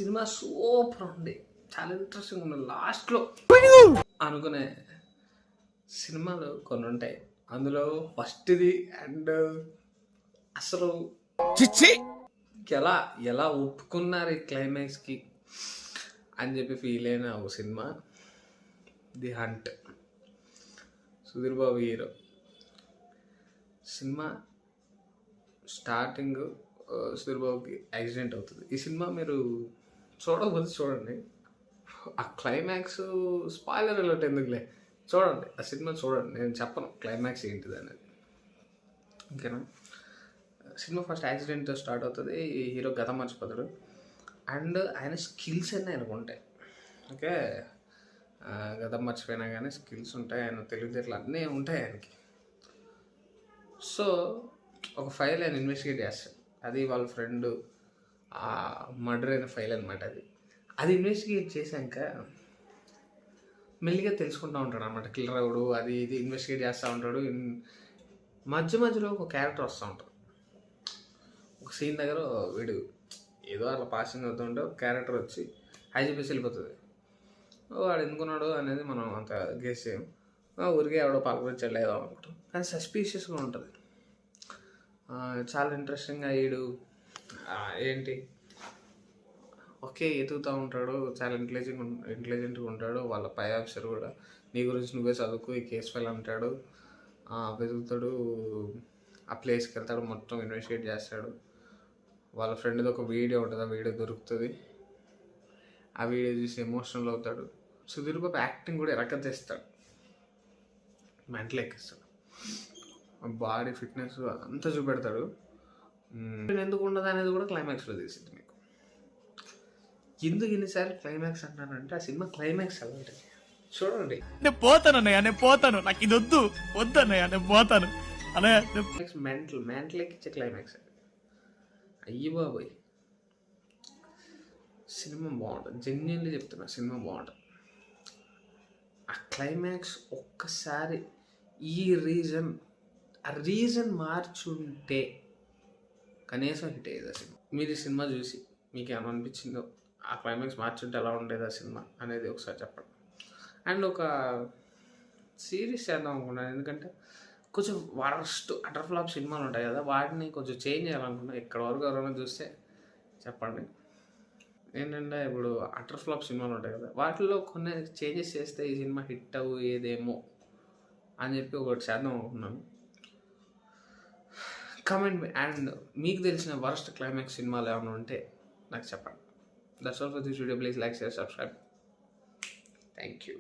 Cinema super ఉంది, చాలా interesting ఉంది. లాస్ట్లో అనుకునే సినిమాలు కొన్ని ఉంటాయి, అందులో ఫస్ట్ది అండ్ అసలు ఎలా ఎలా ఒప్పుకున్నారు ఈ క్లైమాక్స్కి అని చెప్పి ఫీల్ అయిన ఒక cinema the hunt. Sudheer Babu hero. Cinema starting Sudheer బాబుకి యాక్సిడెంట్ అవుతుంది. ఈ సినిమా మీరు చూడకపోతే చూడండి, ఆ క్లైమాక్స్ స్పాయిలర్ అలర్ట్ ఎందుకులే, చూడండి ఆ సినిమా చూడండి, నేను చెప్పను క్లైమాక్స్ ఏంటిది అనేది, ఓకేనా. సినిమా ఫస్ట్ యాక్సిడెంట్తో స్టార్ట్ అవుతుంది, హీరో గతం మర్చిపోతాడు అండ్ ఆయన స్కిల్స్ అన్నీ ఆయనకు ఉంటాయి, ఓకే. గతం మర్చిపోయినా కానీ స్కిల్స్ ఉంటాయి, ఆయన తెలివితేటలు అన్నీ ఉంటాయి ఆయనకి. సో ఒక ఫైల్ ఆయన ఇన్వెస్టిగేట్ చేస్తాడు, అది వాళ్ళ ఫ్రెండ్ మర్డర్ అయిన ఫైల్ అనమాట. అది ఇన్వెస్టిగేట్ చేశాక మెల్లిగా తెలుసుకుంటూ ఉంటాడు అనమాట, కిల్లర్ ఎవడు అది ఇది ఇన్వెస్టిగేట్ చేస్తూ ఉంటాడు. మధ్యలో ఒక క్యారెక్టర్ వస్తూ ఉంటుంది. ఒక సీన్ దగ్గర వీడు ఏదో అలా పాసింగ్ అవుతుంటే ఒక క్యారెక్టర్ వచ్చి హైజీపీస్ వెళ్ళిపోతుంది. వాడు ఎందుకున్నాడు అనేది మనం అంత గెస్ చేయం, ఊరికే ఎవడో పలకరించాడు లేదో అనుకుంటాం, కానీ సస్పీషియస్గా ఉంటుంది. చాలా ఇంట్రెస్టింగ్గా వీడు ఏంటి ఓకే ఎదుగుతూ ఉంటాడు, చాలా ఇంటెలిజెంట్గా ఉంటాడు. వాళ్ళ పై ఆఫీసర్ కూడా నీ గురించి నువ్వే చదువుకు ఈ కేసు ఫైల్ అంటాడు. వెతుకుతాడు, ఆ ప్లేస్కి వెళ్తాడు, మొత్తం ఇన్వెస్టిగేట్ చేస్తాడు. వాళ్ళ ఫ్రెండ్ది ఒక వీడియో ఉంటుంది, ఆ వీడియో దొరుకుతుంది. ఆ వీడియో చూసి ఎమోషనల్ అవుతాడు. సుధీర్ బాబు యాక్టింగ్ కూడా ఎరకతేస్తాడు, మెంటల్ ఎక్కిస్తాడు, బాడీ ఫిట్నెస్ అంతా చూపెడతాడు. ఎందుకు ఉండదు అనేది కూడా క్లైమాక్స్లో తెలిసింది మీకు. ఎందుకు ఎన్నిసార్లు క్లైమాక్స్ అంటానంటే ఆ సినిమా క్లైమాక్స్ అలాంటిది, చూడండి. నేను పోతాను అన్నయ్య, నేను పోతాను, నాకు ఇది వద్దు అన్నయ్య, నేను పోతాను అన్నయ్య. మెంటల్ ఎక్కిచ్చే క్లైమాక్స్ అది. అయ్యి బాబోయ్, సినిమా బాగుంటుంది, జెన్యున్లీ చెప్తున్నా, సినిమా బాగుంటుంది. ఆ క్లైమాక్స్ ఒక్కసారి ఆ రీజన్ మార్చుంటే కనీసం హిట్ అయ్యేది ఆ సినిమా. మీరు ఈ సినిమా చూసి మీకు ఏమనిపించిందో, ఆ క్లైమాక్స్ మార్చుంటే ఎలా ఉండేది ఆ సినిమా అనేది ఒకసారి చెప్పండి. అండ్ ఒక సిరీస్ చేద్దాం అనుకున్నాను, ఎందుకంటే కొంచెం వరస్ట్ అటర్ ఫ్లాప్ సినిమాలు ఉంటాయి కదా, వాటిని కొంచెం చేంజ్ చేయాలనుకున్నా. ఇక్కడ వరకు ఎవరైనా చూస్తే చెప్పండి. ఏంటంటే ఇప్పుడు అటర్ ఫ్లాప్ సినిమాలు ఉంటాయి కదా, వాటిలో కొన్ని చేంజెస్ చేస్తే ఈ సినిమా హిట్ అయ్యేదేమో అని చెప్పి ఒకటి చేద్దాం అనుకున్నాను. కమెంట్ అండ్ మీకు తెలిసిన వరస్ట్ క్లైమాక్స్ సినిమాలు ఏమైనా ఉంటే నాకు చెప్పండి. That's all for this video. Please like, share, subscribe. Thank you.